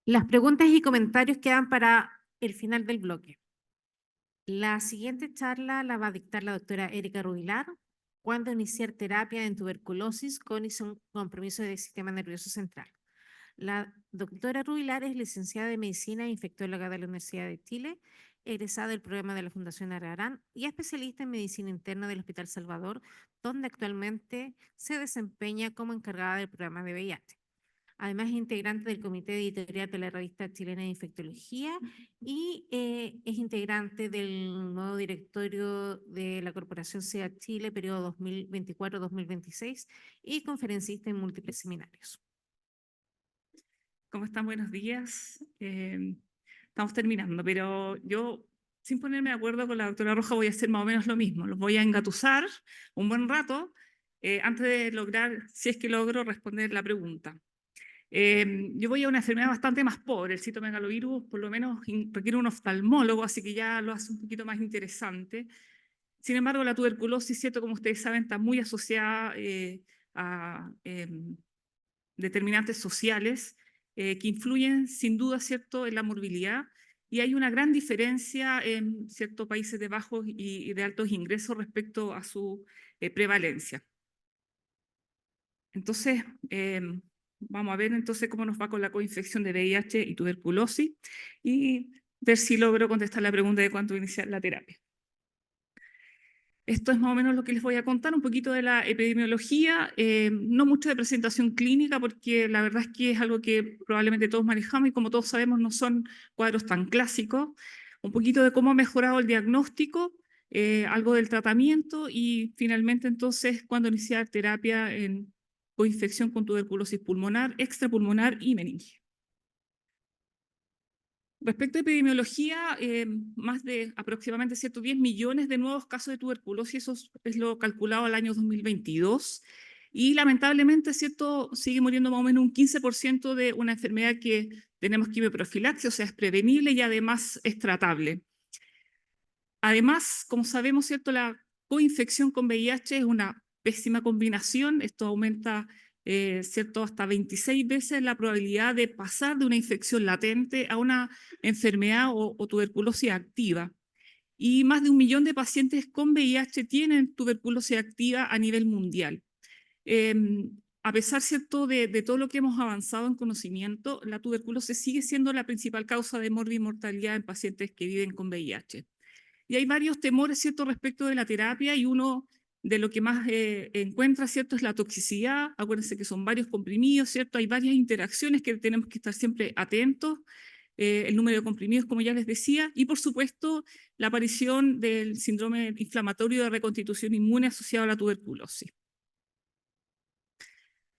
Las preguntas y comentarios quedan para el final del bloque. La siguiente charla la va a dictar la doctora Erika Rubilar. ¿Cuándo iniciar terapia en tuberculosis con compromiso del sistema nervioso central? La doctora Rubilar es licenciada en Medicina e infectóloga de la Universidad de Chile, egresada del programa de la Fundación Ararán y especialista en Medicina Interna del Hospital Salvador, donde actualmente se desempeña como encargada del programa de VIH. Además, es integrante del comité editorial de la revista chilena de infectología y es integrante del nuevo directorio de la Corporación SEA Chile, periodo 2024-2026, y conferencista en múltiples seminarios. ¿Cómo están? Buenos días. Estamos terminando, pero yo, sin ponerme de acuerdo con la doctora Roja, voy a hacer más o menos lo mismo. Los voy a engatusar un buen rato antes de lograr, si es que logro responder la pregunta. Yo voy a una enfermedad bastante más pobre, el citomegalovirus por lo menos requiere un oftalmólogo, así que ya lo hace un poquito más interesante. Sin embargo, la tuberculosis, cierto, como ustedes saben, está muy asociada a determinantes sociales que influyen sin duda, cierto, en la morbilidad, y hay una gran diferencia en ciertos países de bajos y de altos ingresos respecto a su prevalencia. Entonces, vamos a ver entonces cómo nos va con la coinfección de VIH y tuberculosis y ver si logro contestar la pregunta de cuándo iniciar la terapia. Esto es más o menos lo que les voy a contar, un poquito de la epidemiología, no mucho de presentación clínica, porque la verdad es que es algo que probablemente todos manejamos y como todos sabemos no son cuadros tan clásicos. Un poquito de cómo ha mejorado el diagnóstico, algo del tratamiento y finalmente entonces cuándo iniciar terapia en coinfección con tuberculosis pulmonar, extrapulmonar y meninge. Respecto a epidemiología, más de aproximadamente 110 millones de nuevos casos de tuberculosis, eso es lo calculado al año 2022, y lamentablemente, ¿cierto?, sigue muriendo más o menos un 15% de una enfermedad que tenemos quimioprofilaxis, o sea, es prevenible y además es tratable. Además, como sabemos, ¿cierto?, la coinfección con VIH es una pésima combinación, esto aumenta ¿cierto?, hasta 26 veces la probabilidad de pasar de una infección latente a una enfermedad o tuberculosis activa. Y más de 1 millón de pacientes con VIH tienen tuberculosis activa a nivel mundial. A pesar, ¿cierto?, de todo lo que hemos avanzado en conocimiento, la tuberculosis sigue siendo la principal causa de mortalidad en pacientes que viven con VIH. Y hay varios temores, ¿cierto?, respecto de la terapia, y uno de lo que más encuentra, ¿cierto?, es la toxicidad. Acuérdense que son varios comprimidos, ¿cierto? Hay varias interacciones que tenemos que estar siempre atentos. El número de comprimidos, como ya les decía, y por supuesto la aparición del síndrome inflamatorio de reconstitución inmune asociado a la tuberculosis.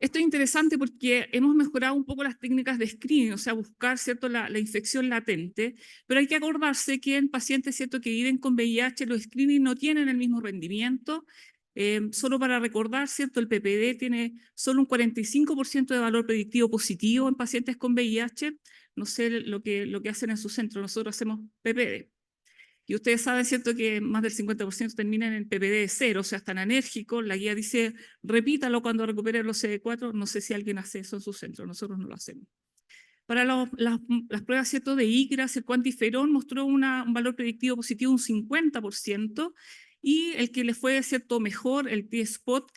Esto es interesante porque hemos mejorado un poco las técnicas de screening, o sea, buscar, ¿cierto?, la infección latente, pero hay que acordarse que en pacientes, ¿cierto?, que viven con VIH, los screening no tienen el mismo rendimiento. Solo para recordar, ¿cierto?, el PPD tiene solo un 45% de valor predictivo positivo en pacientes con VIH. No sé lo que hacen en su centro, nosotros hacemos PPD. Y ustedes saben, ¿cierto?, que más del 50% terminan en PPD de 0, o sea, están anérgicos. La guía dice, repítalo cuando recupere los CD4. No sé si alguien hace eso en su centro, nosotros no lo hacemos. Para las pruebas, ¿cierto?, de IGRAS, el cuantiferón mostró un valor predictivo positivo un 50%, y el que le fue, ¿cierto?, mejor, el T-Spot,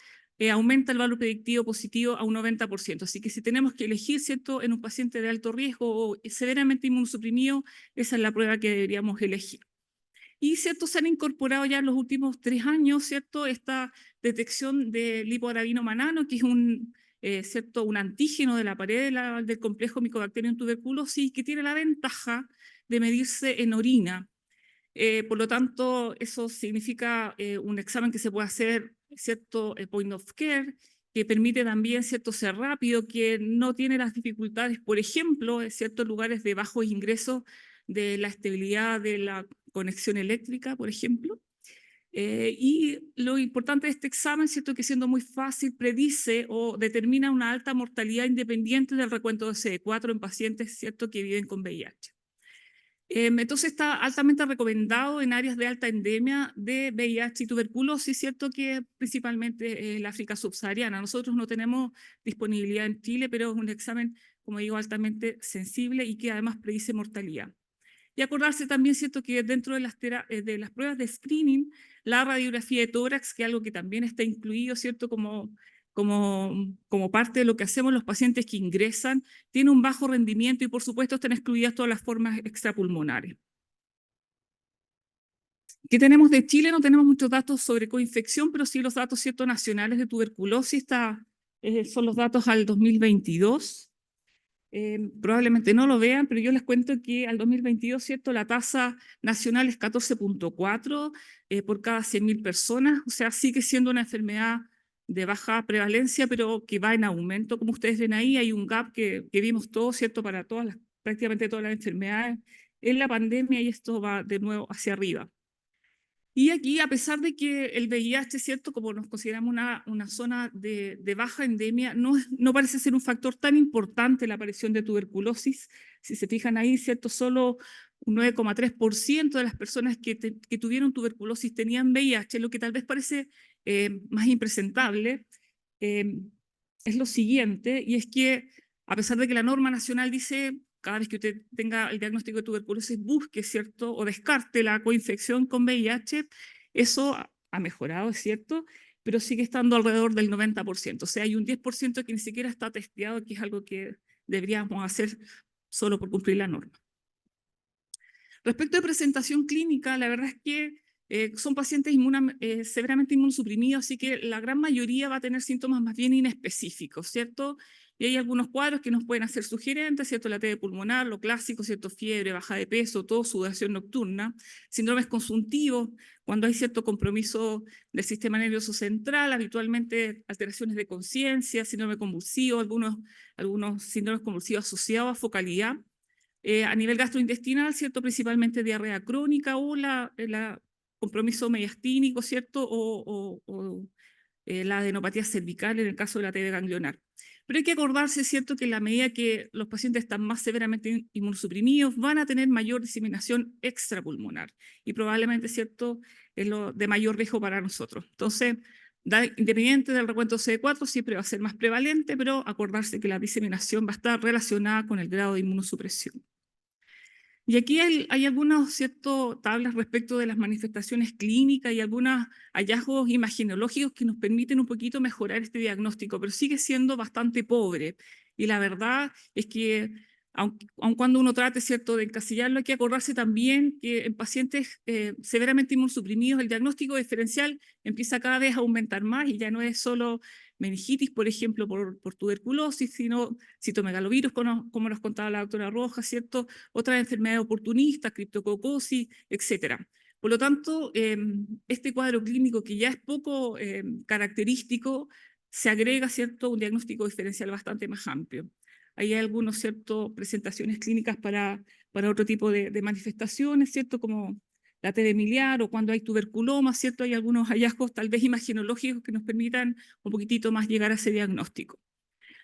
aumenta el valor predictivo positivo a un 90%. Así que si tenemos que elegir, ¿cierto?, en un paciente de alto riesgo o severamente inmunosuprimido, esa es la prueba que deberíamos elegir. Y, ¿cierto?, se han incorporado ya en los últimos 3 años, ¿cierto?, esta detección de lipoarabinomanano, que es ¿cierto?, un antígeno de la pared del complejo Mycobacterium tuberculosis, que tiene la ventaja de medirse en orina. Por lo tanto, eso significa un examen que se puede hacer, ¿cierto?, point of care, que permite también, ¿cierto?, ser rápido, que no tiene las dificultades, por ejemplo, en ciertos lugares de bajos ingresos, de la estabilidad de la conexión eléctrica, por ejemplo. Y lo importante de este examen, ¿cierto?, que siendo muy fácil, predice o determina una alta mortalidad independiente del recuento de CD4 en pacientes, ¿cierto?, que viven con VIH. Entonces está altamente recomendado en áreas de alta endemia de VIH y tuberculosis, ¿cierto?, que principalmente el África subsahariana. Nosotros no tenemos disponibilidad en Chile, pero es un examen como digo, altamente sensible y que además predice mortalidad. Y acordarse también, ¿cierto?, que dentro de las pruebas de screening, la radiografía de tórax, que es algo que también está incluido, ¿cierto?, como parte de lo que hacemos los pacientes que ingresan, tiene un bajo rendimiento y, por supuesto, están excluidas todas las formas extrapulmonares. ¿Qué tenemos de Chile? No tenemos muchos datos sobre coinfección, pero sí los datos, ¿cierto?, nacionales de tuberculosis. Son los datos al 2022. Probablemente no lo vean, pero yo les cuento que al 2022, ¿cierto?, la tasa nacional es 14.4 por cada 100.000 personas, o sea, sigue siendo una enfermedad de baja prevalencia, pero que va en aumento. Como ustedes ven ahí, hay un gap que vimos todos, ¿cierto?, para prácticamente todas las enfermedades en la pandemia, y esto va de nuevo hacia arriba. Y aquí, a pesar de que el VIH, ¿cierto?, como nos consideramos una zona de baja endemia, no parece ser un factor tan importante la aparición de tuberculosis. Si se fijan ahí, ¿cierto?, solo un 9,3% de las personas que tuvieron tuberculosis tenían VIH, lo que tal vez parece más impresentable. Es lo siguiente, y es que a pesar de que la norma nacional dice cada vez que usted tenga el diagnóstico de tuberculosis, busque, ¿cierto?, o descarte la coinfección con VIH, eso ha mejorado, es cierto, pero sigue estando alrededor del 90%. O sea, hay un 10% que ni siquiera está testeado, que es algo que deberíamos hacer solo por cumplir la norma. Respecto de presentación clínica, la verdad es que son pacientes severamente inmunosuprimidos, así que la gran mayoría va a tener síntomas más bien inespecíficos, ¿cierto? Y hay algunos cuadros que nos pueden hacer sugerentes, ¿cierto? La TB pulmonar, lo clásico, ¿cierto? Fiebre, baja de peso, todo, sudoración nocturna, síndromes consuntivos, cuando hay cierto compromiso del sistema nervioso central, habitualmente alteraciones de conciencia, síndrome convulsivo, algunos síndromes convulsivos asociados a focalidad. A nivel gastrointestinal, ¿cierto? Principalmente diarrea crónica o el compromiso mediastínico, ¿cierto? O la adenopatía cervical en el caso de la TB ganglionar. Pero hay que acordarse, ¿cierto?, que en la medida que los pacientes están más severamente inmunosuprimidos, van a tener mayor diseminación extrapulmonar y probablemente, ¿cierto?, es lo de mayor riesgo para nosotros. Entonces, independiente del recuento CD4, siempre va a ser más prevalente, pero acordarse que la diseminación va a estar relacionada con el grado de inmunosupresión. Y aquí hay algunas, ¿cierto?, tablas respecto de las manifestaciones clínicas y algunos hallazgos imagenológicos que nos permiten un poquito mejorar este diagnóstico, pero sigue siendo bastante pobre. Y la verdad es que, aun cuando uno trate, ¿cierto?, de encasillarlo, hay que acordarse también que en pacientes severamente inmunosuprimidos el diagnóstico diferencial empieza cada vez a aumentar más y ya no es solo meningitis, por ejemplo, por tuberculosis, sino citomegalovirus, como nos contaba la doctora Rojas, ¿cierto?, otras enfermedades oportunistas, criptococosis, etc. Por lo tanto, este cuadro clínico que ya es poco característico, se agrega, ¿cierto?, un diagnóstico diferencial bastante más amplio. Hay algunas, ¿cierto?, presentaciones clínicas para otro tipo de manifestaciones, ¿cierto?, como la TB miliar o cuando hay tuberculoma, ¿cierto? Hay algunos hallazgos tal vez imagenológicos que nos permitan un poquitito más llegar a ese diagnóstico.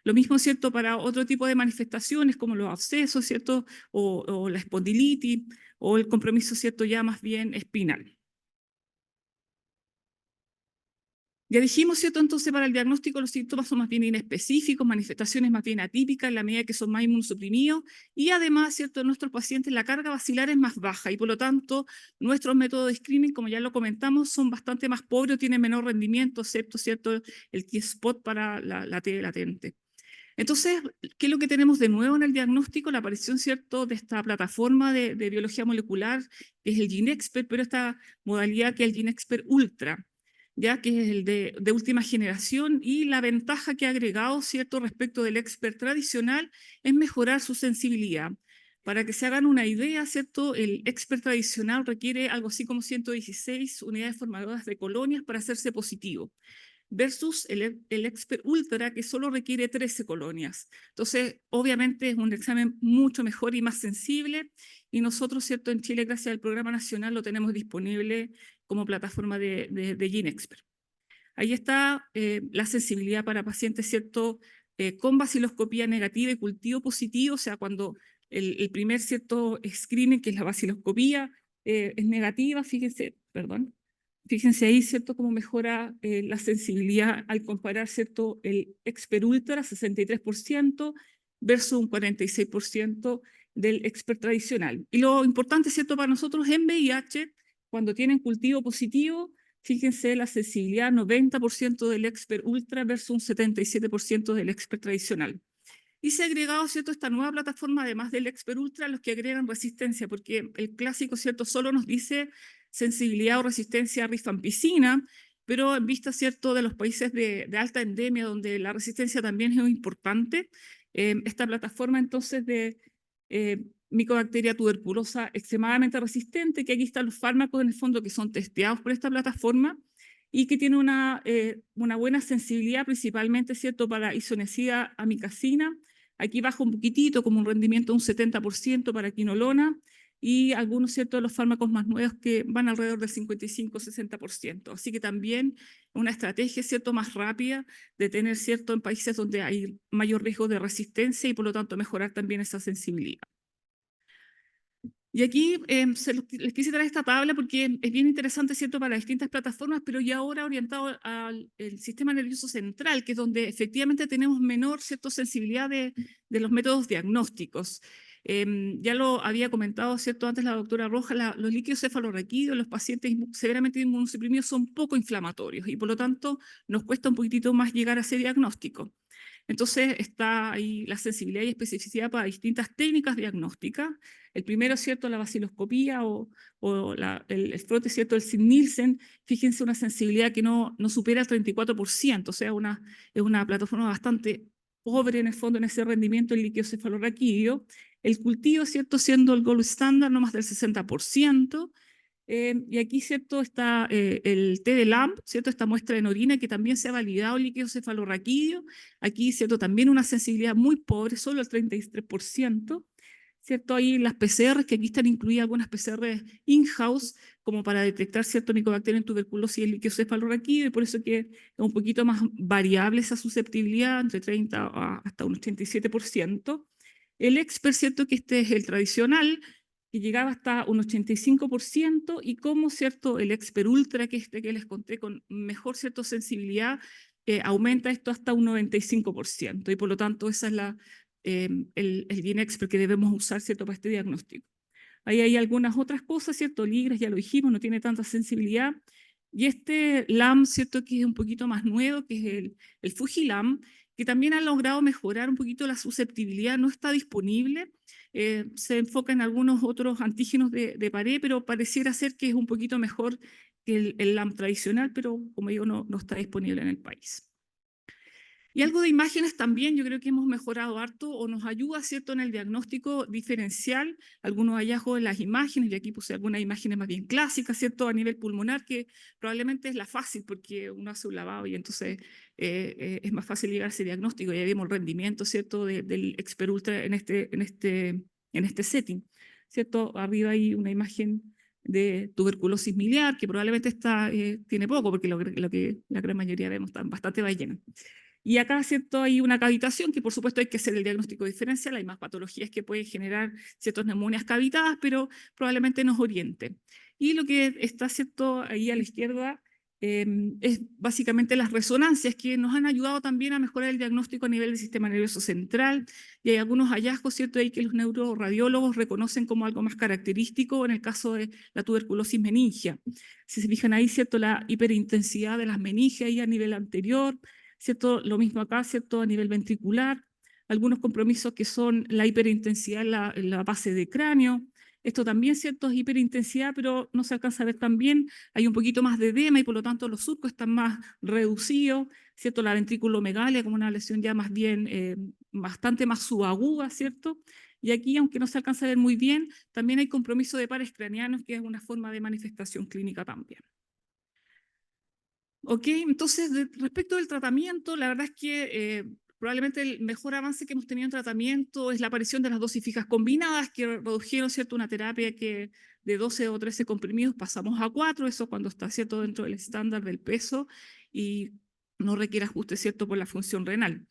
Lo mismo, ¿cierto?, para otro tipo de manifestaciones como los abscesos, ¿cierto?, o la espondilitis, o el compromiso, ¿cierto?, ya más bien espinal. Ya dijimos, ¿cierto?, entonces para el diagnóstico los síntomas son más bien inespecíficos, manifestaciones más bien atípicas en la medida que son más inmunosuprimidos, y además, ¿cierto?, en nuestros pacientes la carga bacilar es más baja y por lo tanto nuestros métodos de screening, como ya lo comentamos, son bastante más pobres, tienen menor rendimiento, excepto, ¿cierto?, el T-spot para la TB latente. Entonces, ¿qué es lo que tenemos de nuevo en el diagnóstico? La aparición, ¿cierto?, de esta plataforma de biología molecular, que es el GeneXpert, pero esta modalidad que es el GeneXpert Ultra, ya que es el de última generación, y la ventaja que ha agregado, ¿cierto?, respecto del expert tradicional es mejorar su sensibilidad. Para que se hagan una idea, ¿cierto?, el expert tradicional requiere algo así como 116 unidades formadoras de colonias para hacerse positivo, versus el expert ultra que solo requiere 13 colonias. Entonces, obviamente es un examen mucho mejor y más sensible, y nosotros, ¿cierto?, en Chile, gracias al programa nacional, lo tenemos disponible como plataforma de GeneXpert. Ahí está la sensibilidad para pacientes, ¿cierto?, con baciloscopía negativa y cultivo positivo, o sea, cuando el primer, ¿cierto?, screening, que es la baciloscopía, es negativa, Fíjense ahí, ¿cierto?, cómo mejora la sensibilidad al comparar, ¿cierto?, el Expert Ultra, 63%, versus un 46% del expert tradicional. Y lo importante, ¿cierto?, para nosotros en VIH, cuando tienen cultivo positivo, fíjense la sensibilidad, 90% del expert ultra versus un 77% del expert tradicional. Y se ha agregado, ¿cierto?, esta nueva plataforma, además del expert ultra, los que agregan resistencia, porque el clásico, ¿cierto?, solo nos dice sensibilidad o resistencia a rifampicina, pero en vista, ¿cierto?, de los países de alta endemia, donde la resistencia también es muy importante, esta plataforma entonces de Mycobacteria tuberculosa extremadamente resistente, que aquí están los fármacos en el fondo que son testeados por esta plataforma y que tiene una buena sensibilidad, principalmente, ¿cierto?, para isoniazida amicacina. Aquí baja un poquitito, como un rendimiento de un 70% para quinolona, y algunos, ¿cierto?, de los fármacos más nuevos que van alrededor del 55-60%. Así que también una estrategia, ¿cierto?, más rápida de tener, ¿cierto?, en países donde hay mayor riesgo de resistencia y por lo tanto mejorar también esa sensibilidad. Y aquí les quise traer esta tabla porque es bien interesante, ¿cierto?, para distintas plataformas, pero ya ahora orientado al sistema nervioso central, que es donde efectivamente tenemos menor, ¿cierto?, sensibilidad de los métodos diagnósticos. Ya lo había comentado, ¿cierto?, antes la doctora Rojas, los líquidos cefalorraquídeos, los pacientes severamente inmunosuprimidos son poco inflamatorios y por lo tanto nos cuesta un poquitito más llegar a ese diagnóstico. Entonces está ahí la sensibilidad y especificidad para distintas técnicas diagnósticas. El primero, ¿cierto?, la vaciloscopía o el frote, ¿cierto?, el Sid-Nielsen. Fíjense una sensibilidad que no supera el 34%, o sea, es una plataforma bastante pobre en el fondo en ese rendimiento en líquido cefalorraquídeo. El cultivo, ¿cierto?, siendo el gold standard, no más del 60%. Y aquí, ¿cierto?, está el té de LAMP, ¿cierto?, esta muestra en orina que también se ha validado el líquido cefalorraquídeo. Aquí, ¿cierto?, también una sensibilidad muy pobre, solo el 33%. ¿Cierto? Ahí las PCR, que aquí están incluidas algunas PCR in-house, como para detectar, ¿cierto?, Mycobacterium tuberculosis y el líquido cefalorraquídeo, y por eso que es un poquito más variable esa susceptibilidad, entre 30 hasta un 87%. El expert, ¿cierto?, que este es el tradicional, que llegaba hasta un 85%, y como, ¿cierto?, el expert ultra, que este que les conté, con mejor, ¿cierto?, sensibilidad, aumenta esto hasta un 95%, y por lo tanto esa es el bien expert que debemos usar, ¿cierto?, para este diagnóstico. Ahí hay algunas otras cosas, ¿cierto? Ligres, ya lo dijimos, no tiene tanta sensibilidad. Y este LAM, ¿cierto?, que es un poquito más nuevo, que es el Fujilam, que también ha logrado mejorar un poquito la susceptibilidad, no está disponible, se enfoca en algunos otros antígenos de pared, pero pareciera ser que es un poquito mejor que el LAM tradicional, pero como digo, no está disponible en el país. Y algo de imágenes también, yo creo que hemos mejorado harto o nos ayuda, ¿cierto?, en el diagnóstico diferencial, algunos hallazgos en las imágenes, y aquí puse algunas imágenes más bien clásicas, ¿cierto?, a nivel pulmonar, que probablemente es la fácil porque uno hace un lavado y entonces es más fácil llegar a ese diagnóstico. Ya vimos el rendimiento, ¿cierto?, del expert ultra en este setting, ¿cierto? Arriba hay una imagen de tuberculosis miliar, que probablemente tiene poco, porque lo que la gran mayoría vemos están bastante ballenas. Y acá, ¿cierto?, hay una cavitación que por supuesto hay que hacer el diagnóstico diferencial, hay más patologías que pueden generar ciertas neumonías cavitadas, pero probablemente nos oriente. Y lo que está, ¿cierto?, ahí a la izquierda es básicamente las resonancias que nos han ayudado también a mejorar el diagnóstico a nivel del sistema nervioso central, y hay algunos hallazgos, ¿cierto?, ahí que los neuroradiólogos reconocen como algo más característico en el caso de la tuberculosis meningia. Si se fijan ahí, ¿cierto?, la hiperintensidad de las meningias ahí a nivel anterior, ¿cierto? Lo mismo acá, ¿cierto?, a nivel ventricular, algunos compromisos que son la hiperintensidad en la base de cráneo. Esto también, ¿cierto?, es hiperintensidad, pero no se alcanza a ver tan bien. Hay un poquito más de edema y por lo tanto los surcos están más reducidos, ¿cierto? La ventriculomegalia como una lesión ya más bien, bastante más subaguda, ¿cierto? Y aquí, aunque no se alcanza a ver muy bien, también hay compromiso de pares craneanos, que es una forma de manifestación clínica también. Ok, entonces respecto del tratamiento, la verdad es que probablemente el mejor avance que hemos tenido en tratamiento es la aparición de las dosis fijas combinadas, que redujeron, ¿cierto?, una terapia que de 12 o 13 comprimidos pasamos a 4, eso cuando está, ¿cierto?, dentro del estándar del peso y no requiere ajuste, ¿cierto?, por la función renal.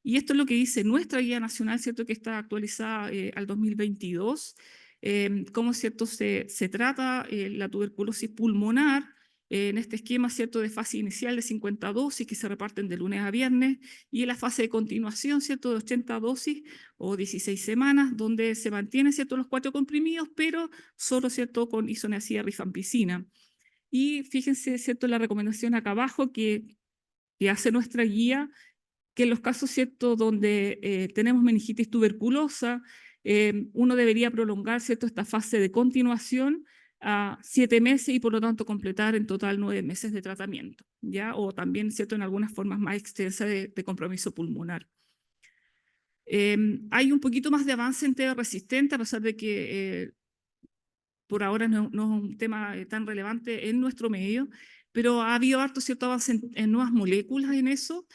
Y esto es lo que dice nuestra guía nacional, ¿cierto?, que está actualizada al 2022, cómo, ¿cierto?, se trata la tuberculosis pulmonar. en este esquema, ¿cierto?, de fase inicial de 50 dosis que se reparten de lunes a viernes, y en la fase de continuación, ¿cierto?, de 80 dosis o 16 semanas, donde se mantienen, ¿cierto?, los 4 comprimidos, pero solo, ¿cierto?, con isoniazida rifampicina. Y fíjense, ¿cierto?, la recomendación acá abajo que hace nuestra guía, que en los casos, ¿cierto?, donde tenemos meningitis tuberculosa, uno debería prolongar, ¿cierto?, esta fase de continuación a 7 meses y por lo tanto completar en total 9 meses de tratamiento, ¿ya? O también, ¿cierto?, en algunas formas más extensas de compromiso pulmonar. Hay un poquito más de avance en TB resistente, a pesar de que por ahora no es un tema tan relevante en nuestro medio, pero ha habido harto cierto avance en nuevas moléculas en eso.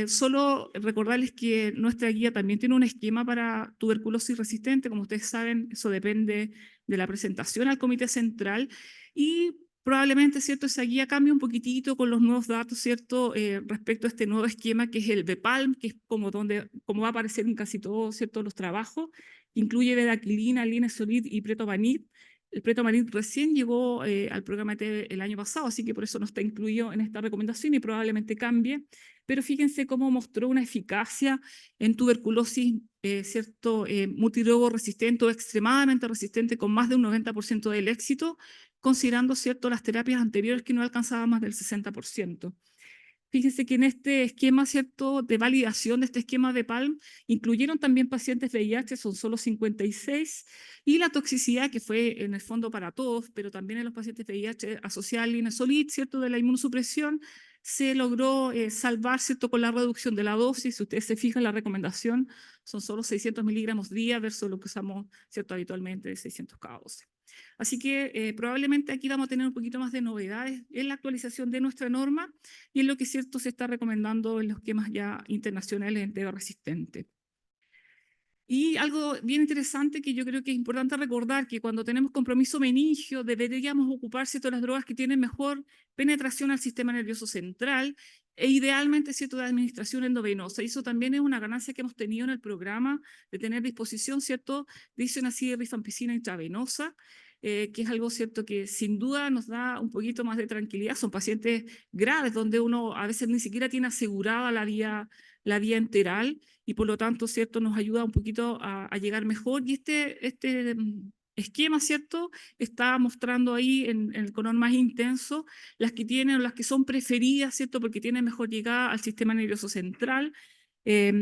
Solo recordarles que nuestra guía también tiene un esquema para tuberculosis resistente. Como ustedes saben, eso depende de la presentación al comité central y probablemente, ¿cierto?, esa guía cambie un poquitito con los nuevos datos, ¿cierto?, respecto a este nuevo esquema que es el BPALM, que es como va a aparecer en casi todos, ¿cierto?, los trabajos. Incluye bedaquilina, linezolid y pretomanid. El pretomanid recién llegó al programa T el año pasado, así que por eso no está incluido en esta recomendación y probablemente cambie. Pero fíjense cómo mostró una eficacia en tuberculosis, ¿cierto?, multidrogo resistente o extremadamente resistente, con más de un 90% del éxito, considerando, ¿cierto?, las terapias anteriores que no alcanzaban más del 60%. Fíjense que en este esquema, ¿cierto?, de validación de este esquema de PALM, incluyeron también pacientes VIH, son solo 56, y la toxicidad, que fue en el fondo para todos, pero también en los pacientes VIH asociada al linezolid, ¿cierto?, de la inmunosupresión, se logró salvar, ¿cierto?, con la reducción de la dosis. Si ustedes se fijan, la recomendación son solo 600 miligramos día versus lo que usamos, ¿cierto?, habitualmente de 600 cada 12. Así que probablemente aquí vamos a tener un poquito más de novedades en la actualización de nuestra norma y en lo que cierto se está recomendando en los esquemas ya internacionales en TB resistente. Y algo bien interesante que yo creo que es importante recordar, que cuando tenemos compromiso meningio deberíamos ocuparse de todas las drogas que tienen mejor penetración al sistema nervioso central e idealmente, ¿cierto?, de administración endovenosa. Y eso también es una ganancia que hemos tenido en el programa, de tener disposición, ¿cierto?, de isoniazida rifampicina intravenosa, que es algo, ¿cierto?, que sin duda nos da un poquito más de tranquilidad. Son pacientes graves donde uno a veces ni siquiera tiene asegurada la vía enteral, y por lo tanto, ¿cierto?, nos ayuda un poquito a llegar mejor. Y este esquema, ¿cierto?, está mostrando ahí en el color más intenso las que tienen o las que son preferidas, ¿cierto?, porque tienen mejor llegada al sistema nervioso central.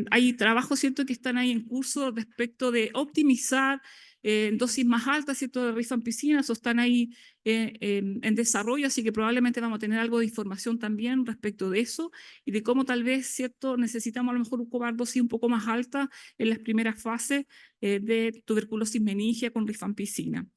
Hay trabajos, ¿cierto?, que están ahí en curso respecto de optimizar dosis más altas, ¿cierto?, de rifampicina. Eso están ahí en desarrollo, así que probablemente vamos a tener algo de información también respecto de eso y de cómo tal vez, ¿cierto?, necesitamos a lo mejor ocupar dosis un poco más altas en las primeras fases de tuberculosis meningia con rifampicina.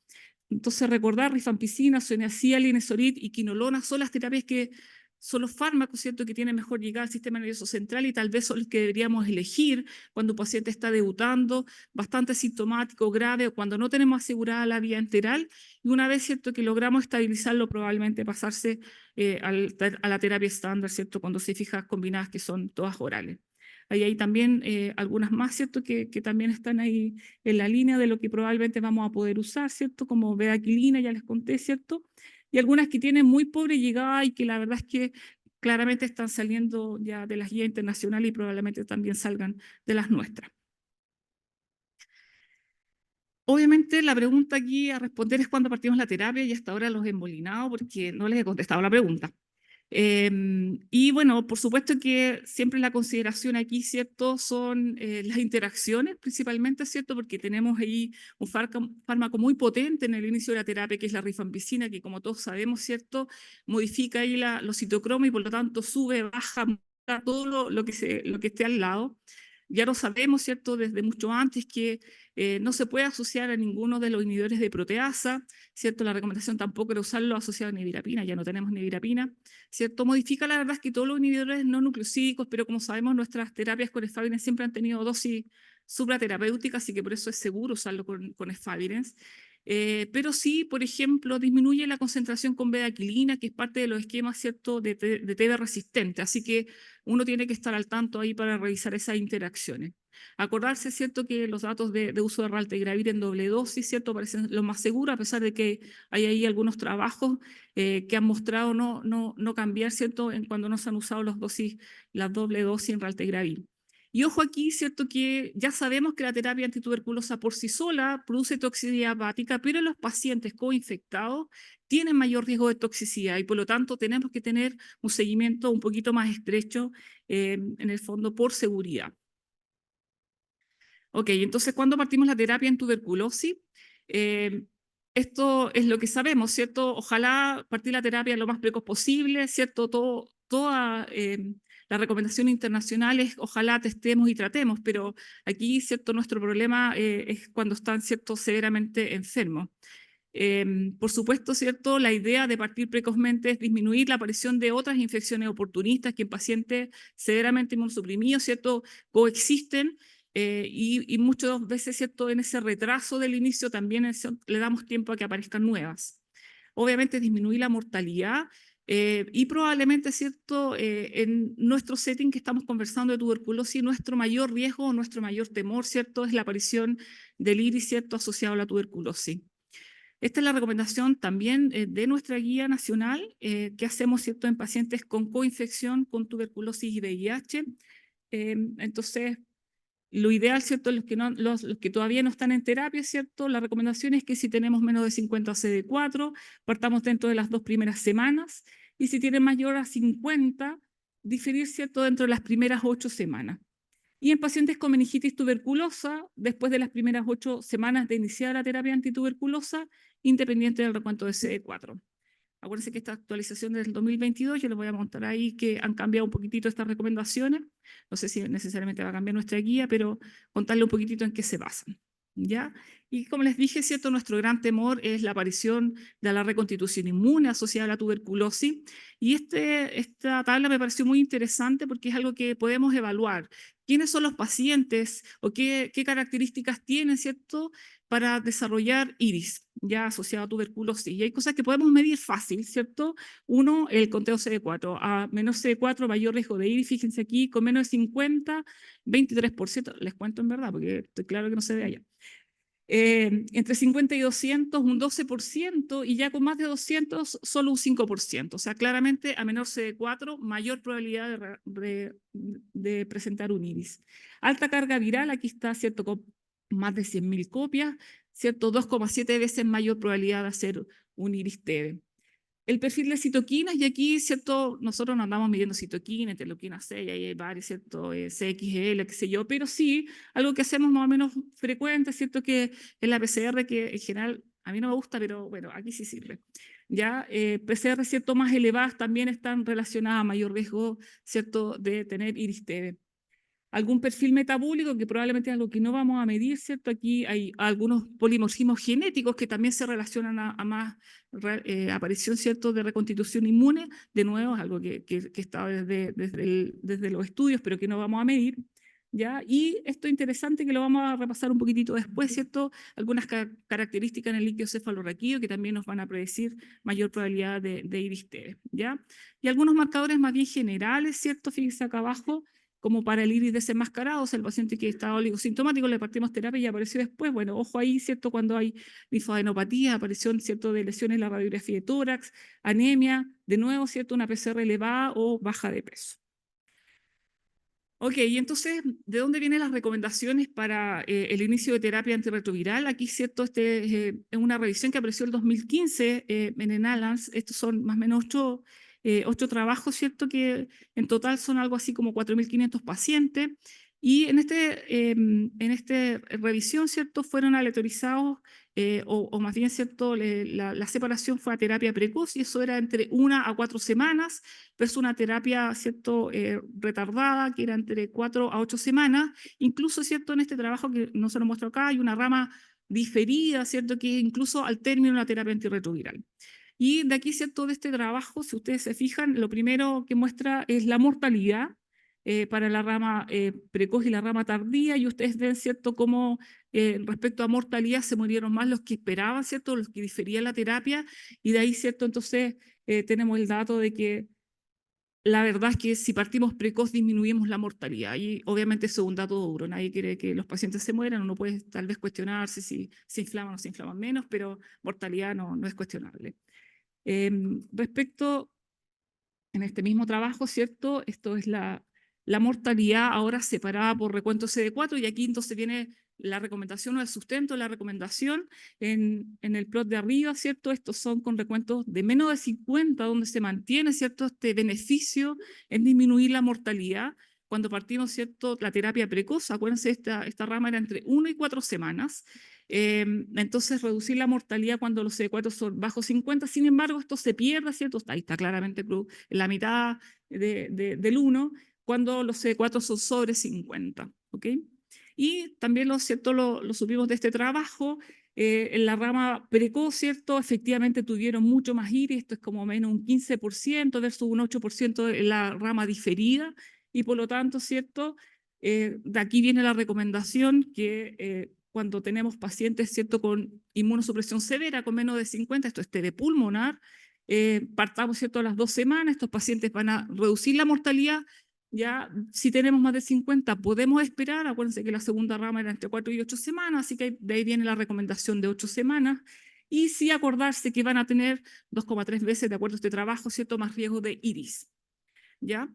Entonces, recordar, rifampicina, isoniazida, linezolid y quinolona son las terapias que son los fármacos, ¿cierto?, que tienen mejor llegada al sistema nervioso central y tal vez son los que deberíamos elegir cuando un paciente está debutando, bastante sintomático, grave, o cuando no tenemos asegurada la vía enteral. Y una vez, ¿cierto?, que logramos estabilizarlo, probablemente pasarse a la terapia estándar, ¿cierto?, con dosis fijas combinadas que son todas orales. Ahí hay también algunas más, ¿cierto?, que también están ahí en la línea de lo que probablemente vamos a poder usar, ¿cierto?, como bedaquilina, ya les conté, ¿cierto?, y algunas que tienen muy pobre llegada y que la verdad es que claramente están saliendo ya de las guías internacionales y probablemente también salgan de las nuestras. Obviamente la pregunta aquí a responder es cuándo partimos la terapia, y hasta ahora los he embolinado porque no les he contestado la pregunta. Y bueno, por supuesto que siempre la consideración aquí, ¿cierto?, son las interacciones principalmente, ¿cierto?, porque tenemos ahí un fármaco muy potente en el inicio de la terapia, que es la rifampicina, que como todos sabemos, ¿cierto?, modifica ahí los citocromos y por lo tanto sube, baja, todo lo que esté al lado. Ya lo sabemos, ¿cierto?, desde mucho antes que no se puede asociar a ninguno de los inhibidores de proteasa, ¿cierto? La recomendación tampoco era usarlo asociado a nevirapina, ya no tenemos nevirapina, ¿cierto? Modifica la verdad es que todos los inhibidores no nucleosídicos, pero como sabemos nuestras terapias con efavirenz siempre han tenido dosis supraterapéuticas, así que por eso es seguro usarlo con efavirenz. Pero sí, por ejemplo, disminuye la concentración con bedaquilina, que es parte de los esquemas, ¿cierto?, de TB resistente, así que uno tiene que estar al tanto ahí para revisar esas interacciones. Acordarse, ¿cierto?, que los datos de uso de raltegravir en doble dosis, ¿cierto?, parecen lo más seguro, a pesar de que hay ahí algunos trabajos que han mostrado no cambiar, ¿cierto?, en cuando no se han usado las doble dosis en raltegravir. Y ojo aquí, ¿cierto?, que ya sabemos que la terapia antituberculosa por sí sola produce toxicidad hepática, pero en los pacientes co-infectados tienen mayor riesgo de toxicidad y por lo tanto tenemos que tener un seguimiento un poquito más estrecho en el fondo por seguridad. Ok, entonces, ¿cuándo partimos la terapia en tuberculosis? Esto es lo que sabemos, ¿cierto? Ojalá partir la terapia lo más precoz posible, ¿cierto? Toda la recomendación internacional es ojalá testemos y tratemos, pero aquí, ¿cierto? Nuestro problema es cuando están, ¿cierto?, severamente enfermos. Por supuesto, ¿cierto? La idea de partir precozmente es disminuir la aparición de otras infecciones oportunistas que en pacientes severamente inmunosuprimidos, ¿cierto?, coexisten y muchas veces, ¿cierto?, en ese retraso del inicio también le damos tiempo a que aparezcan nuevas. Obviamente disminuir la mortalidad y probablemente, ¿cierto?, en nuestro setting que estamos conversando de tuberculosis, nuestro mayor riesgo o nuestro mayor temor, ¿cierto?, es la aparición del iris, ¿cierto?, asociado a la tuberculosis. Esta es la recomendación también de nuestra guía nacional que hacemos, ¿cierto?, en pacientes con coinfección con tuberculosis y VIH. Entonces, lo ideal, ¿cierto?, los que todavía no están en terapia, ¿cierto?, la recomendación es que si tenemos menos de 50 CD4, partamos dentro de las 2 primeras semanas, y si tienen mayor a 50, diferir, ¿cierto?, dentro de las primeras 8 semanas. Y en pacientes con meningitis tuberculosa, después de las primeras 8 semanas de iniciar la terapia antituberculosa, independiente del recuento de CD4. Acuérdense que esta actualización del 2022, yo les voy a mostrar ahí que han cambiado un poquitito estas recomendaciones. No sé si necesariamente va a cambiar nuestra guía, pero contarle un poquitito en qué se basan. ¿Ya? Y como les dije, ¿cierto?, nuestro gran temor es la aparición de la reconstitución inmune asociada a la tuberculosis. Y esta tabla me pareció muy interesante porque es algo que podemos evaluar. ¿Quiénes son los pacientes o qué características tienen, ¿cierto?, para desarrollar iris ya asociado a tuberculosis? Y hay cosas que podemos medir fácil, ¿cierto? Uno, el conteo CD4. A menos CD4, mayor riesgo de iris. Fíjense aquí, con menos de 50, 23%. Les cuento en verdad, porque estoy claro que no se ve allá. Entre 50 y 200, un 12%, y ya con más de 200, solo un 5%. O sea, claramente a menor CD4, mayor probabilidad de presentar un iris. Alta carga viral, aquí está, ¿cierto?, con más de 100.000 copias, ¿cierto?, 2,7 veces mayor probabilidad de hacer un iris TB. El perfil de citoquinas, y aquí, ¿cierto?, nosotros no andamos midiendo citoquinas, interleuquina 6, ahí hay varios, ¿cierto?, CXL, qué sé yo, pero sí, algo que hacemos más o menos frecuente, ¿cierto?, que es la PCR, que en general a mí no me gusta, pero bueno, aquí sí sirve. Ya, PCR, ¿cierto?, más elevadas también están relacionadas a mayor riesgo, ¿cierto?, de tener iris TB. Algún perfil metabólico, que probablemente es algo que no vamos a medir, ¿cierto? Aquí hay algunos polimorfismos genéticos que también se relacionan a más aparición, ¿cierto?, de reconstitución inmune. De nuevo, es algo que está desde los estudios, pero que no vamos a medir, ¿ya? Y esto interesante que lo vamos a repasar un poquitito después, ¿cierto? Algunas características en el líquido cefalorraquídeo que también nos van a predecir mayor probabilidad de iris TB, ¿ya? Y algunos marcadores más bien generales, ¿cierto? Fíjense acá abajo, como para el iris desenmascarado, o sea, el paciente que estaba oligosintomático, le partimos terapia y apareció después. Bueno, ojo ahí, ¿cierto?, cuando hay linfadenopatía, aparición, ¿cierto?, de lesiones en la radiografía de tórax, anemia, de nuevo, ¿cierto?, una PCR elevada o baja de peso. Ok, y entonces, ¿de dónde vienen las recomendaciones para el inicio de terapia antirretroviral? Aquí, ¿cierto?, es una revisión que apareció en el 2015 en Enalans. Estos son más o menos 8 trabajos, ¿cierto?, que en total son algo así como 4.500 pacientes. Y en esta revisión, ¿cierto?, fueron aleatorizados, o más bien, ¿cierto?, la separación fue a terapia precoz, y eso era entre 1 a 4 semanas, versus una terapia, ¿cierto?, retardada, que era entre 4 a 8 semanas. Incluso, ¿cierto?, en este trabajo que no se lo muestro acá, hay una rama diferida, ¿cierto?, que incluso al término de una terapia antirretroviral. Y de aquí, ¿cierto?, de este trabajo, si ustedes se fijan, lo primero que muestra es la mortalidad para la rama precoz y la rama tardía, y ustedes ven, ¿cierto?, cómo respecto a mortalidad se murieron más los que esperaban, ¿cierto?, los que diferían la terapia, y de ahí, ¿cierto?, entonces tenemos el dato de que la verdad es que si partimos precoz disminuimos la mortalidad y obviamente eso es un dato duro, nadie quiere que los pacientes se mueran, uno puede tal vez cuestionarse si se inflaman o se inflaman menos, pero mortalidad no es cuestionable. Respecto, en este mismo trabajo, ¿cierto? Esto es la mortalidad ahora separada por recuento CD4 y aquí entonces viene la recomendación o el sustento de la recomendación en el plot de arriba, ¿cierto? Estos son con recuentos de menos de 50, donde se mantiene, ¿cierto? Este beneficio en disminuir la mortalidad. Cuando partimos, ¿cierto? La terapia precoz, acuérdense, esta rama era entre 1 y 4 semanas. Entonces, reducir la mortalidad cuando los CD4 son bajo 50, sin embargo, esto se pierde, ¿cierto? Ahí está claramente en la mitad del 1, cuando los CD4 son sobre 50, ¿ok? Y también ¿cierto? Lo supimos de este trabajo, en la rama precoz, ¿cierto? Efectivamente tuvieron mucho más iris, esto es como menos un 15% versus un 8% en la rama diferida, y por lo tanto, ¿cierto? De aquí viene la recomendación que cuando tenemos pacientes, ¿cierto? Con inmunosupresión severa, con menos de 50, esto es TB pulmonar, partamos, ¿cierto? A las 2 semanas, estos pacientes van a reducir la mortalidad. Ya, si tenemos más de 50, podemos esperar. Acuérdense que la segunda rama era entre 4 y 8 semanas, así que de ahí viene la recomendación de 8 semanas. Y sí acordarse que van a tener 2,3 veces, de acuerdo a este trabajo, ¿cierto? Más riesgo de iris. ¿Ya?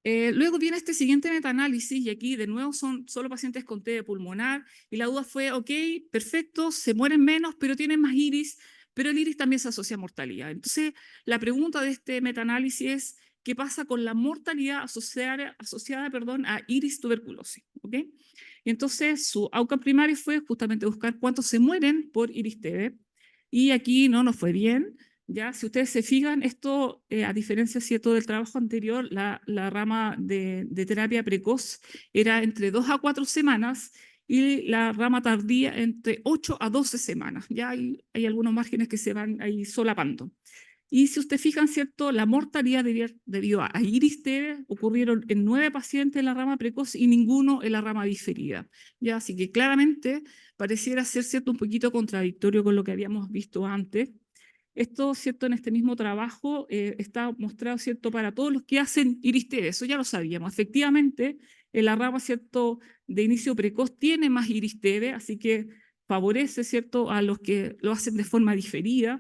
Luego viene este siguiente metaanálisis y aquí de nuevo son solo pacientes con TB pulmonar y la duda fue, ok, perfecto, se mueren menos, pero tienen más iris, pero el iris también se asocia a mortalidad. Entonces, la pregunta de este metaanálisis es, ¿qué pasa con la mortalidad asociada a iris tuberculosis? ¿Ok? Y entonces, su outcome primario fue justamente buscar cuántos se mueren por iris TB y aquí no nos fue bien. Ya, si ustedes se fijan, esto, a diferencia, ¿cierto?, del trabajo anterior, la rama de terapia precoz era entre 2 a 4 semanas y la rama tardía entre 8 a 12 semanas. Ya hay algunos márgenes que se van ahí solapando. Y si ustedes fijan, ¿cierto?, la mortalidad debido a iris TB ocurrieron en 9 pacientes en la rama precoz y ninguno en la rama diferida. Ya, así que claramente pareciera ser, ¿cierto?, un poquito contradictorio con lo que habíamos visto antes. Esto, ¿cierto? En este mismo trabajo está mostrado, ¿cierto? Para todos los que hacen iris TB, eso ya lo sabíamos. Efectivamente, en la rama, ¿cierto? De inicio precoz tiene más iris TB, así que favorece, ¿cierto? A los que lo hacen de forma diferida.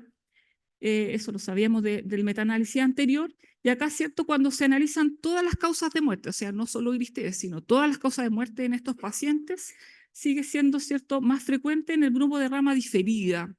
Eso lo sabíamos del metaanálisis anterior. Y acá, ¿cierto? Cuando se analizan todas las causas de muerte, o sea, no solo iris TB, sino todas las causas de muerte en estos pacientes, sigue siendo, ¿cierto? Más frecuente en el grupo de rama diferida.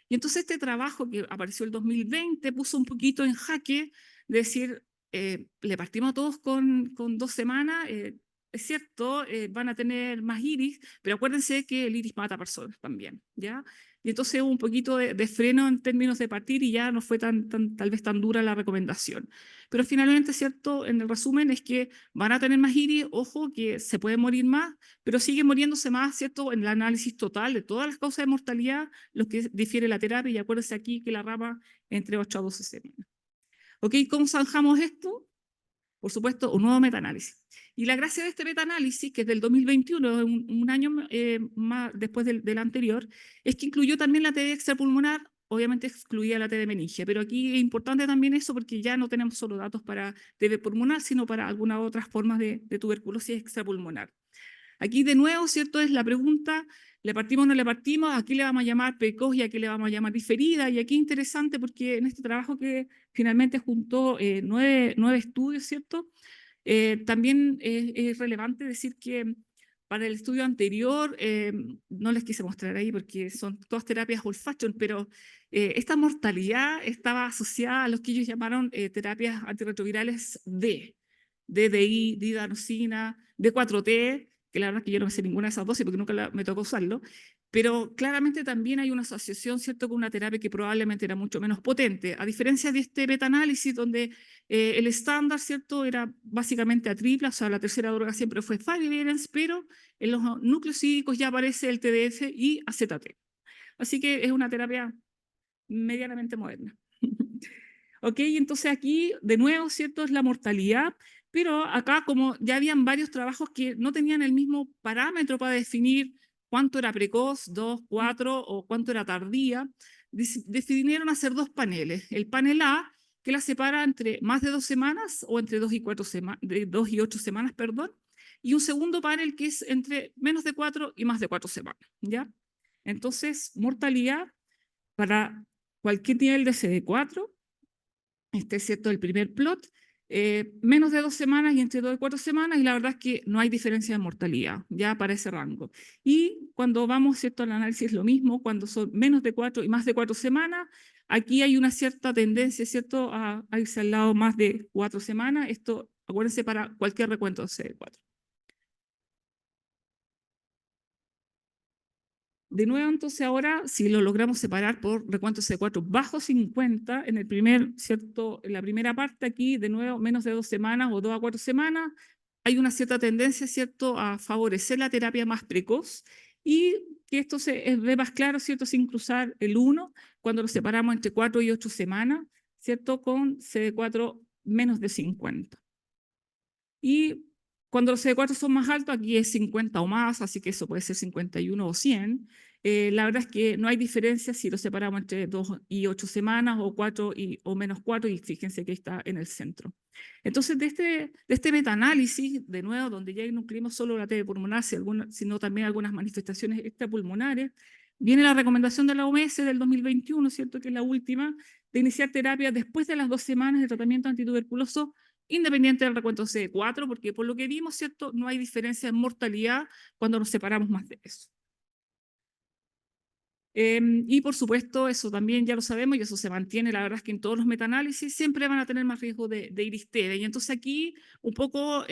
Y entonces este trabajo que apareció el 2020 puso un poquito en jaque, decir, le partimos a todos con 2 semanas, es cierto, van a tener más iris, pero acuérdense que el iris mata personas también, ¿ya? Y entonces hubo un poquito de freno en términos de partir y ya no fue tal vez tan dura la recomendación. Pero finalmente, ¿cierto? En el resumen es que van a tener más iris, ojo, que se puede morir más, pero sigue muriéndose más, ¿cierto? En el análisis total de todas las causas de mortalidad, lo que difiere la terapia, y acuérdense aquí que la rama entre 8 a 12 semanas. ¿Ok? ¿Cómo zanjamos esto? Por supuesto, un nuevo metaanálisis. Y la gracia de este metaanálisis, que es del 2021, un año más después del anterior, es que incluyó también la TB extrapulmonar, obviamente excluía la TB meningia, pero aquí es importante también eso porque ya no tenemos solo datos para TB pulmonar, sino para algunas otras formas de tuberculosis extrapulmonar. Aquí de nuevo, ¿cierto? Es la pregunta, ¿le partimos o no le partimos? ¿A qué le vamos a llamar precoz y a qué le vamos a llamar diferida? Y aquí interesante porque en este trabajo que finalmente juntó 9 estudios, ¿cierto? También es relevante decir que para el estudio anterior, no les quise mostrar ahí porque son todas terapias old fashion, pero esta mortalidad estaba asociada a lo que ellos llamaron terapias antirretrovirales DDI, didanosina, D4T, que la verdad es que yo no me sé ninguna de esas dosis porque nunca me tocó usarlo, pero claramente también hay una asociación, ¿cierto?, con una terapia que probablemente era mucho menos potente, a diferencia de este metaanálisis donde el estándar, ¿cierto?, era básicamente a tripla, o sea, la tercera droga siempre fue Favipiravir, pero en los nucleosídicos ya aparece el TDF y AZT. Así que es una terapia medianamente moderna. ¿Ok? Entonces aquí, de nuevo, ¿cierto?, es la mortalidad, pero acá como ya habían varios trabajos que no tenían el mismo parámetro para definir cuánto era precoz, 2, 4 o cuánto era tardía, decidieron hacer 2 paneles. El panel A, que la separa entre más de 2 semanas o entre 2 y 4 semanas, de 2 y 8 semanas, perdón, y un segundo panel que es entre menos de 4 y más de 4 semanas, ¿ya? Entonces, mortalidad para cualquier nivel de CD4, este es cierto el primer plot, menos de 2 semanas y entre 2 y 4 semanas, y la verdad es que no hay diferencia de mortalidad ya para ese rango. Y cuando vamos, cierto, al análisis, lo mismo, cuando son menos de 4 y más de 4 semanas, aquí hay una cierta tendencia, cierto, a irse al lado más de 4 semanas. Esto, acuérdense, para cualquier recuento de CD4. De nuevo, entonces ahora, si lo logramos separar por recuento CD4 bajo 50, en el primer, ¿cierto? En la primera parte aquí, de nuevo, menos de 2 semanas o 2 a 4 semanas, hay una cierta tendencia, ¿cierto?, a favorecer la terapia más precoz y que esto se ve más claro, ¿cierto?, sin cruzar el 1, cuando lo separamos entre 4 y 8 semanas, ¿cierto?, con CD4 menos de 50. Y cuando los CD4 son más altos, aquí es 50 o más, así que eso puede ser 51 o 100. La verdad es que no hay diferencia si lo separamos entre 2 y 8 semanas o 4 o menos 4, y fíjense que está en el centro. Entonces, de este metaanálisis, de nuevo, donde ya no incluimos solo la TB pulmonar, sino también algunas manifestaciones extrapulmonares, viene la recomendación de la OMS del 2021, ¿cierto?, que es la última, de iniciar terapia después de las 2 semanas de tratamiento antituberculoso, independiente del recuento CD4, porque por lo que vimos, ¿cierto?, no hay diferencia en mortalidad cuando nos separamos más de eso. Y por supuesto, eso también ya lo sabemos y eso se mantiene, la verdad es que en todos los metaanálisis siempre van a tener más riesgo de IRIS-TD. Y entonces aquí un poco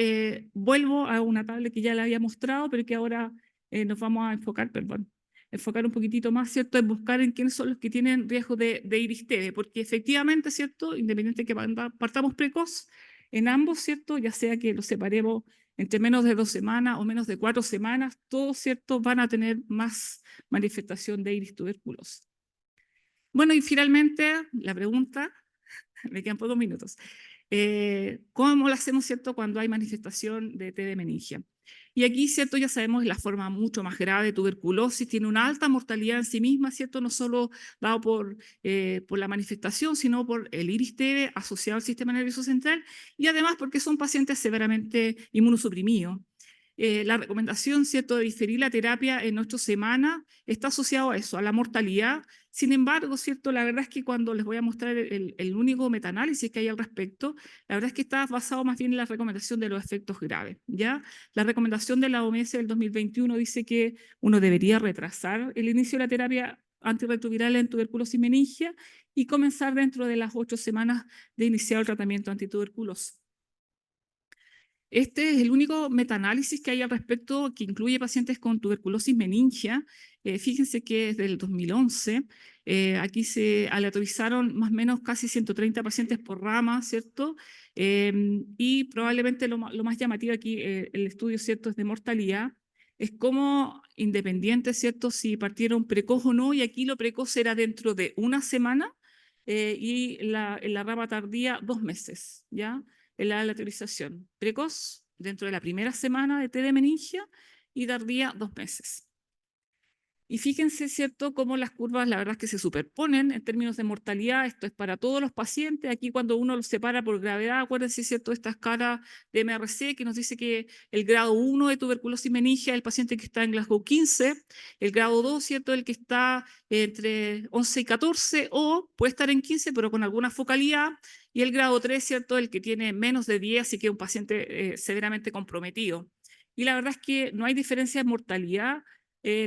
vuelvo a una tabla que ya le había mostrado, pero que ahora nos vamos a enfocar, enfocar un poquitito más, ¿cierto?, en buscar en quiénes son los que tienen riesgo de IRIS-TD, porque efectivamente, ¿cierto?, independiente de que partamos precoz, en ambos, ¿cierto?, ya sea que los separemos entre menos de 2 semanas o menos de 4 semanas, todos, ¿cierto?, van a tener más manifestación de iris tuberculosa. Bueno, y finalmente, la pregunta, me quedan pocos minutos. ¿Cómo lo hacemos, cierto, cuando hay manifestación de TD meningia? Y aquí, cierto, ya sabemos que la forma mucho más grave de tuberculosis tiene una alta mortalidad en sí misma, cierto, no solo dado por la manifestación, sino por el iris TB asociado al sistema nervioso central, y además porque son pacientes severamente inmunosuprimidos. La recomendación, ¿cierto?, de diferir la terapia en 8 semanas está asociado a eso, a la mortalidad. Sin embargo, ¿cierto?, la verdad es que cuando les voy a mostrar el único metaanálisis que hay al respecto, la verdad es que está basado más bien en la recomendación de los efectos graves, ¿ya? La recomendación de la OMS del 2021 dice que uno debería retrasar el inicio de la terapia antirretroviral en tuberculosis meningia y comenzar dentro de las 8 semanas de iniciar el tratamiento antituberculoso. Este es el único metaanálisis que hay al respecto que incluye pacientes con tuberculosis meningia. Fíjense que es del 2011. Aquí se aleatorizaron más o menos casi 130 pacientes por rama, ¿cierto? Y probablemente lo más llamativo aquí, el estudio, ¿cierto?, es de mortalidad. Es como independiente, ¿cierto?, si partieron precoz o no, y aquí lo precoz era dentro de una semana y en la rama tardía 2 meses, ¿ya? En la aleatorización precoz dentro de la primera semana de TD meningia y tardía 2 meses. Y fíjense, ¿cierto?, cómo las curvas, la verdad es que se superponen en términos de mortalidad. Esto es para todos los pacientes. Aquí cuando uno los separa por gravedad, acuérdense, ¿cierto?, esta escala de MRC que nos dice que el grado 1 de tuberculosis meningia es el paciente que está en Glasgow 15, el grado 2, ¿cierto?, el que está entre 11 y 14, o puede estar en 15, pero con alguna focalidad, y el grado 3, ¿cierto?, el que tiene menos de 10, así que es un paciente severamente comprometido. Y la verdad es que no hay diferencia en mortalidad,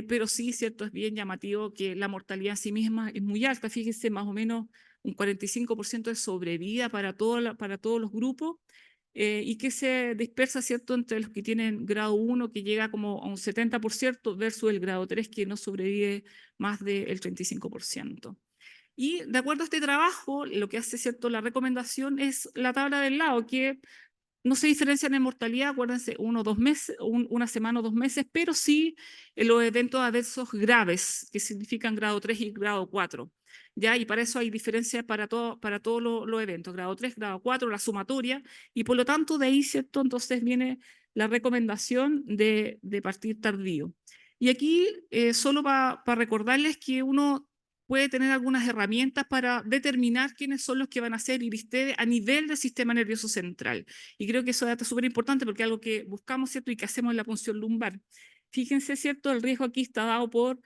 pero sí, cierto, es bien llamativo que la mortalidad en sí misma es muy alta. Fíjense, más o menos un 45% de sobrevida para todos los grupos, y que se dispersa, cierto, entre los que tienen grado 1, que llega como a un 70%, versus el grado 3, que no sobrevive más del 35%. Y de acuerdo a este trabajo, lo que hace, cierto, la recomendación es la tabla del lado, que no se diferencian en mortalidad, acuérdense, 1 o 2 meses, una semana o 2 meses, pero sí en los eventos adversos graves, que significan grado 3 y grado 4. ¿Ya? Y para eso hay diferencias para todos los eventos, grado 3, grado 4, la sumatoria, y por lo tanto de ahí, ¿cierto?, entonces viene la recomendación de partir tardío. Y aquí, solo para recordarles que uno puede tener algunas herramientas para determinar quiénes son los que van a hacer IRIS-TD a nivel del sistema nervioso central. Y creo que eso es súper importante porque es algo que buscamos, ¿cierto? Y que hacemos en la punción lumbar. Fíjense, ¿cierto? El riesgo aquí está dado por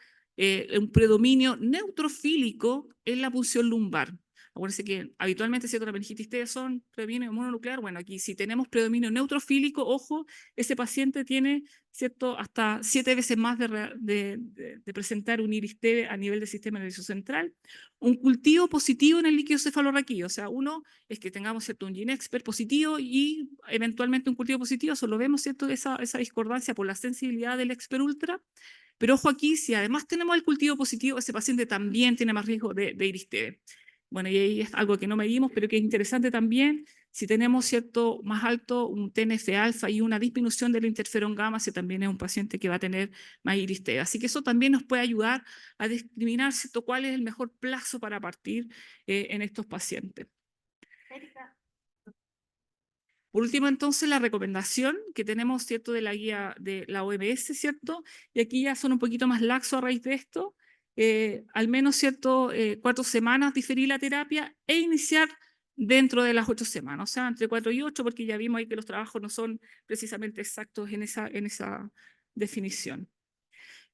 un predominio neutrofílico en la punción lumbar. Acuérdense que habitualmente, ¿cierto? La meningitis T son predominio mononuclear. Bueno, aquí si tenemos predominio neutrofílico, ojo, ese paciente tiene, ¿cierto? Hasta 7 veces más de presentar un IRIS-T a nivel del sistema nervioso central. Un cultivo positivo en el líquido cefalorraquídeo. O sea, uno es que tengamos, ¿cierto? Un GeneXpert positivo y eventualmente un cultivo positivo. Solo vemos, ¿cierto? Esa discordancia por la sensibilidad del Expert Ultra. Pero ojo aquí, si además tenemos el cultivo positivo, ese paciente también tiene más riesgo de IRIS-T. Bueno, y ahí es algo que no medimos, pero que es interesante también. Si tenemos, ¿cierto?, más alto un TNF-alfa y una disminución del interferón gamma, ese también es un paciente que va a tener más IRIS-T. Así que eso también nos puede ayudar a discriminar, ¿cierto?, cuál es el mejor plazo para partir en estos pacientes. Por último, entonces, la recomendación que tenemos, ¿cierto?, de la guía de la OMS, ¿cierto? Y aquí ya son un poquito más laxos a raíz de esto. Al menos, ¿cierto?, 4 semanas diferir la terapia e iniciar dentro de las 8 semanas, o sea, entre 4 y 8, porque ya vimos ahí que los trabajos no son precisamente exactos en esa definición.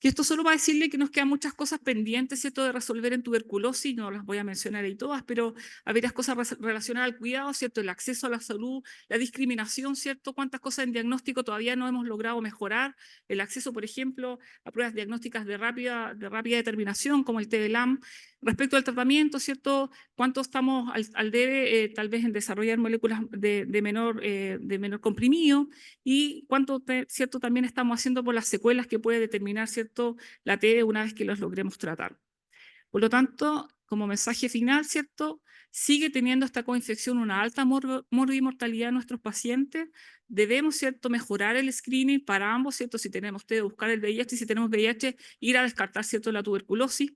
Que esto solo va a decirle que nos quedan muchas cosas pendientes, ¿cierto?, de resolver en tuberculosis, no las voy a mencionar ahí todas, pero hay varias cosas relacionadas al cuidado, ¿cierto?, el acceso a la salud, la discriminación, ¿cierto?, cuántas cosas en diagnóstico todavía no hemos logrado mejorar, el acceso, por ejemplo, a pruebas diagnósticas de rápida determinación, como el TDLAM, respecto al tratamiento, ¿cierto?, cuánto estamos al debe, tal vez en desarrollar moléculas de menor comprimido, y cuánto, ¿cierto?, también estamos haciendo por las secuelas que puede determinar, ¿cierto?, la TD una vez que los logremos tratar. Por lo tanto, como mensaje final, ¿cierto?, sigue teniendo esta coinfección una alta morbimortalidad en nuestros pacientes. Debemos, ¿cierto?, mejorar el screening para ambos, ¿cierto?, si tenemos TD, buscar el VIH, y si tenemos VIH, ir a descartar, ¿cierto?, la tuberculosis.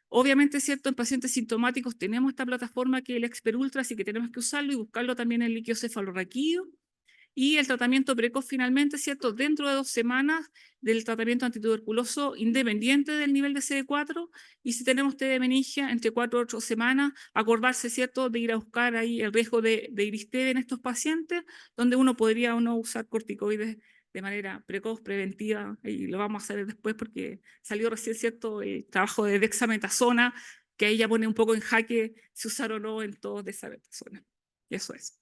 Obviamente, ¿cierto?, en pacientes sintomáticos tenemos esta plataforma que es el Expert Ultra, así que tenemos que usarlo y buscarlo también en el líquido cefalorraquídeo. Y el tratamiento precoz finalmente, ¿cierto?, dentro de 2 semanas del tratamiento antituberculoso independiente del nivel de CD4, y si tenemos TD de meningia, entre 4 y 8 semanas, acordarse, ¿cierto?, de ir a buscar ahí el riesgo de IRIS-TD en estos pacientes, donde uno podría o no usar corticoides de manera precoz, preventiva, y lo vamos a hacer después porque salió recién, ¿cierto?, el trabajo de dexametasona, que ahí ya pone un poco en jaque si usar o no en todos dexametasona. Y eso es.